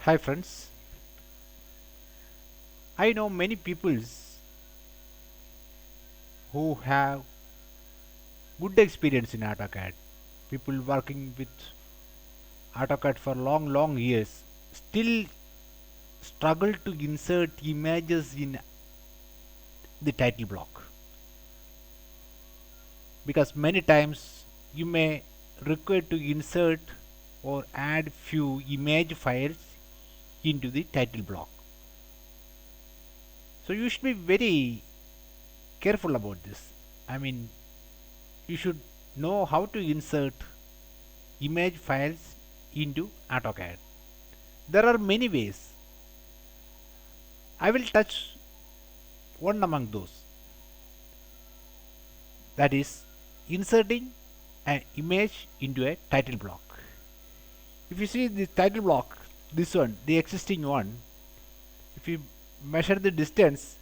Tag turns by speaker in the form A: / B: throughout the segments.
A: Hi friends, I know many peoples who have good experience in AutoCAD. People working with AutoCAD for long years still struggle to insert images in the title block because many times you may require to insert or add few image files into the title block. So you should be very careful about this. I mean, you should know how to insert image files into AutoCAD. There are many ways. I will touch one among those, that is inserting an image into a title block. If you see the title block, this one, the existing one, if you measure the distance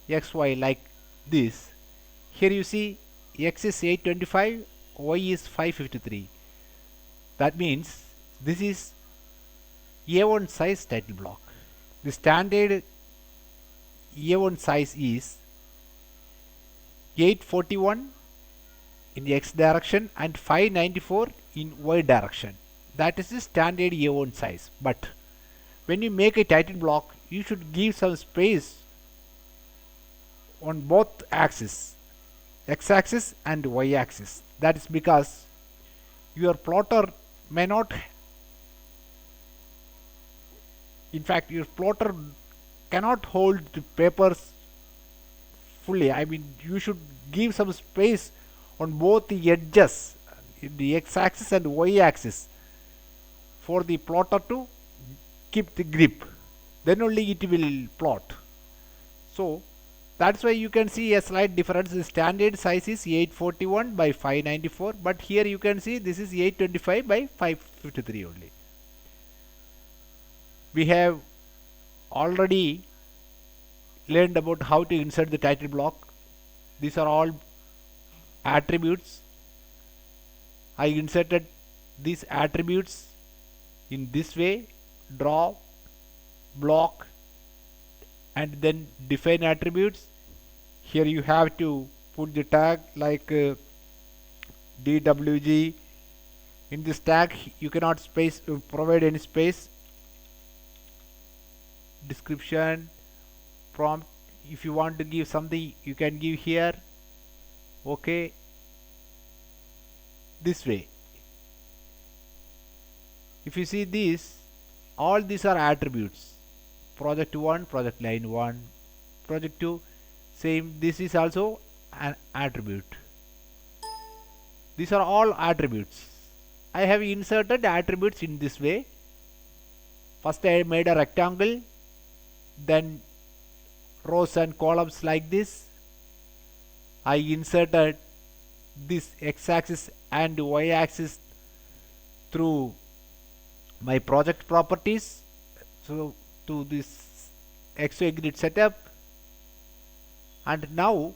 A: xy like this, here you see x is 825, y is 553. That means this is A1 size title block. The standard A1 size is 841 in the x direction and 594 in y direction. That is the standard A1 size. But when you make a title block, you should give some space on both axes, x axis and y axis. That is because your plotter may not, in fact, your plotter cannot hold the papers fully. I mean, you should give some space on both the edges, the x axis and y axis, for the plotter to keep the grip. Then only it will plot. So that's why you can see a slight difference. The standard size is 841 by 594, but here you can see this is 825 by 553 only. We have already learned about how to insert the title block. These are all attributes. I inserted these attributes in this way: draw, block, and then define attributes. Here you have to put the tag like DWG. In this tag you cannot provide any space. Description, prompt, if you want to give something you can give here. Okay, this way. If you see this, all these are attributes. Project 1, project line 1, project 2, same. This is also an attribute. These are all attributes. I have inserted attributes in this way. First I made a rectangle, then rows and columns like this. I inserted this x-axis and y-axis through my project properties, so to this XY grid setup, and now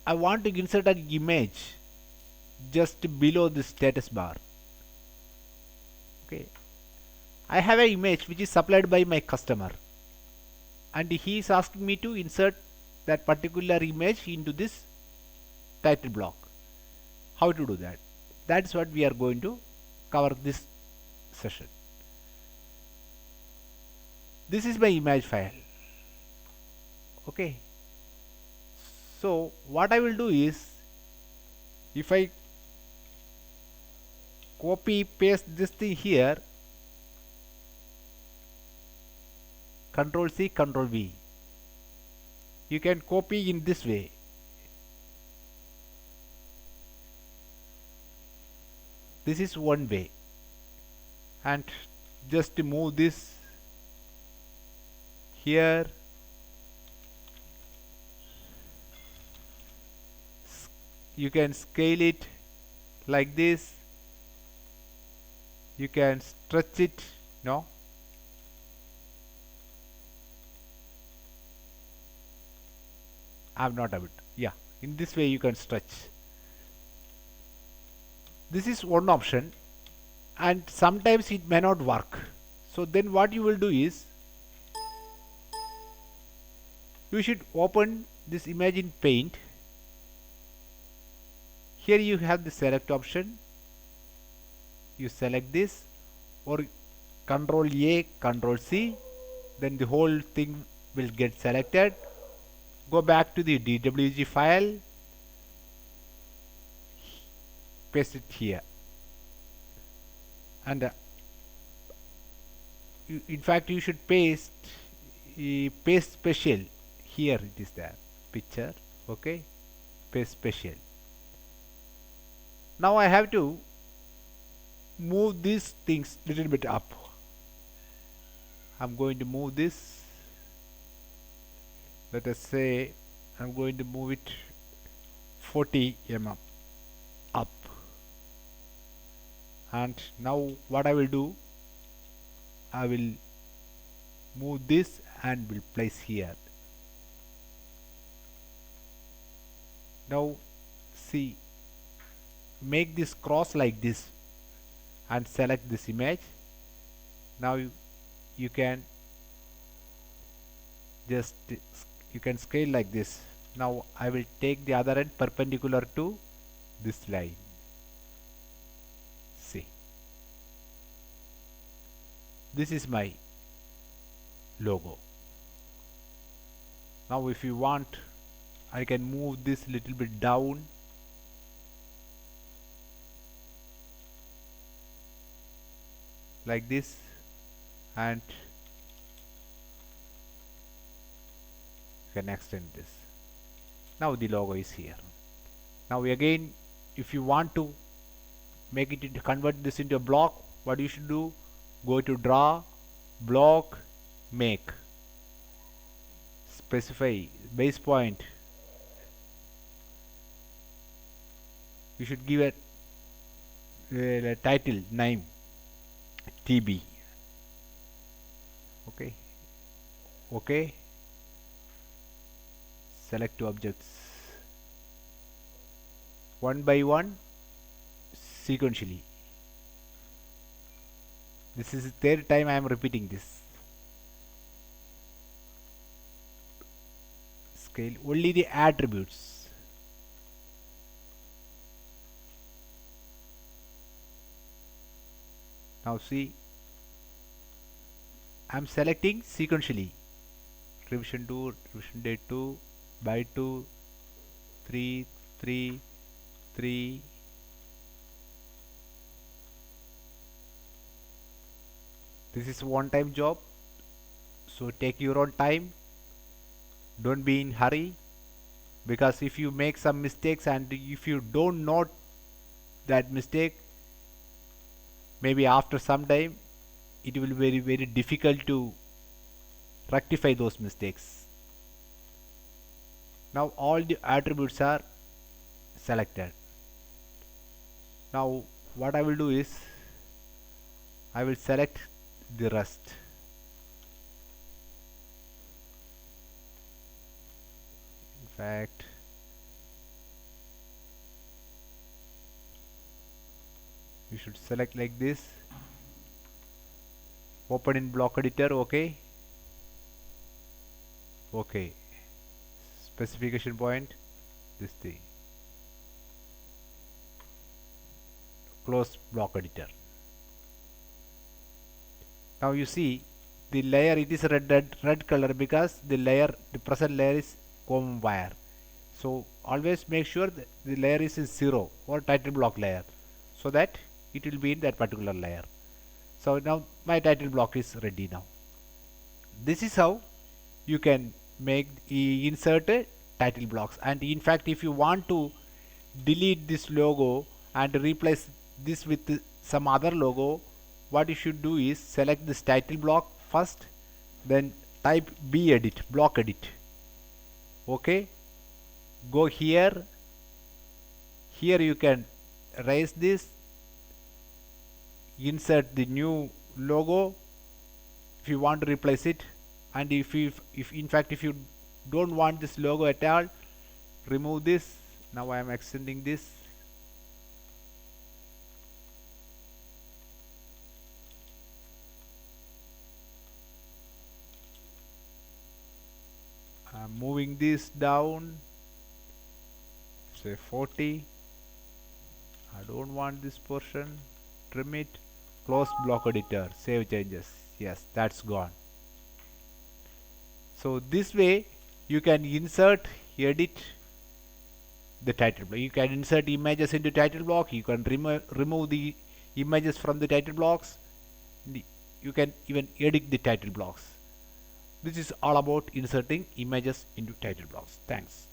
A: I want to insert an image just below the status bar. Okay, I have an image which is supplied by my customer, and he is asking me to insert that particular image into this title block. How to do that? That's what we are going to cover this session. This is my image file. Okay, so what I will do is, if I copy paste this thing here, Control C, Control V, you can copy in this way. This is one way, and just to move this here, you can scale it like this, you can stretch it, no, I'm not able to. Yeah, in this way you can stretch. This is one option, and sometimes it may not work. So then what you will do is you should open this image in paint. Here you have the select option. You select this, or Control A, Control C, then the whole thing will get selected. Go back to the DWG file, paste it here, and in fact you should paste special. Here it is there, picture. Okay, paste special. Now I have to move these things little bit up. I'm going to move this. Let us say I'm going to move it 40 mm up. And now what I will do, I will move this and will place here. Now see, make this cross like this and select this image. Now you can just you can scale like this. Now I will take the other end perpendicular to this line. See, this is my logo. Now if you want, I can move this little bit down. Like this, and you can extend this. Now the logo is here. Now again, if you want to make it into, convert this into a block, what you should do, go to draw, block, make, specify base point. You should give it a title name TB. Okay, okay, select two objects one by one sequentially. This is the third time I am repeating this. Scale only the attributes. Now see, I am selecting sequentially. Revision 2, revision date 2, by 2, 3, 3, 3. This is one time job, so take your own time. Don't be in hurry, because if you make some mistakes and if you don't note that mistake, maybe after some time it will be very difficult to rectify those mistakes. Now all the attributes are selected. Now what I will do is I will select the rest. In fact, you should select like this. Open in block editor. Okay, okay, specification point, this thing, close block editor. Now you see the layer, it is red color because the present layer is comb wire. So always make sure that the layer is in 0 or title block layer, so that it will be in that particular layer. So now my title block is ready now. This is how you can make insert title blocks. And in fact, if you want to delete this logo and replace this with some other logo, what you should do is select this title block first, then type B edit, block edit. Okay, go here. Here you can erase this, insert the new logo if you want to replace it, and if in fact if you don't want this logo at all, remove this. Now I am extending this. moving this down, say 40. I don't want this portion. Trim it. Close block editor. Save changes. Yes, that's gone. So this way you can insert, edit the title block. You can insert images into title block. You can remove the images from the title blocks. You can even edit the title blocks. This is all about inserting images into title blocks. Thanks.